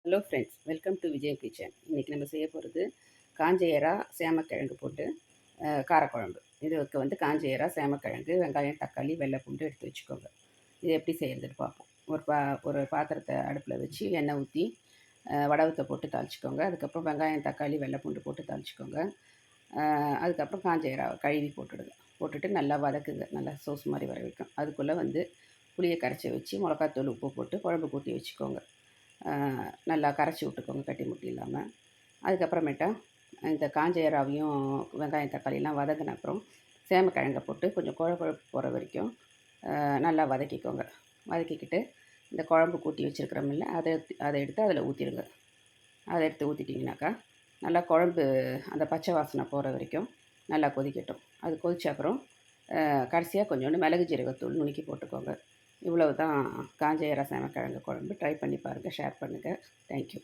Hello friends, welcome to Vijay kitchen. இன்றைக்கி நம்ம செய்ய போகிறது காஞ்ச எறா சேமக்கிழங்கு போட்டு காரக்குழம்பு. இதுக்கு வந்து காஞ்ச எறா சேமக்கிழங்கு வெங்காயம் தக்காளி வெள்ளை பூண்டு எடுத்து வச்சுக்கோங்க. இது எப்படி செய்கிறதுன்னு பார்ப்போம். ஒரு பாத்திரத்தை அடுப்பில் வச்சு எண்ணெய் ஊற்றி வடவத்தை போட்டு தாளிச்சிக்கோங்க. அதுக்கப்புறம் வெங்காயம் தக்காளி வெள்ளை பூண்டு போட்டு தாளிச்சிக்கோங்க. அதுக்கப்புறம் காஞ்ச எறாவை கழுவி போட்டுடுங்க. போட்டுட்டு நல்லா வதக்குங்க, நல்லா சோஸ் மாதிரி வர வைக்கும். அதுக்குள்ளே வந்து புளியை கரைச்சி வச்சு மிளகாத்தூள் உப்பு போட்டு குழம்பு கூட்டி வச்சுக்கோங்க. நல்லா கரைச்சி விட்டுக்கோங்க கட்டி முட்டி இல்லாமல். அதுக்கப்புறமேட்டா இந்த காஞ்ச எறாவையும் வெங்காயம் தக்காளிலாம் வதங்கின அப்புறம் சேமக்கிழங்க போட்டு கொஞ்சம் குழப்பு போகிற வரைக்கும் நல்லா வதக்கிக்கோங்க. வதக்கிக்கிட்டு இந்த குழம்பு கூட்டி வச்சுருக்கிறோமில்ல, அதை எடுத்து அதில் ஊற்றிடுங்க. அதை எடுத்து ஊற்றிட்டிங்கனாக்கா நல்லா குழம்பு அந்த பச்சை வாசனை போகிற வரைக்கும் நல்லா கொதிக்கட்டும். அது கொதிச்ச அப்புறம் கடைசியாக கொஞ்சோண்டு மிளகு ஜீரகத்தூள் நுணுக்கி போட்டுக்கோங்க. இவ்வளவு தான் காஞ்ச எறா சேமக்கிழங்கு குழம்பு. ட்ரை பண்ணி பாருங்கள், ஷேர் பண்ணுங்கள். தேங்க்யூ.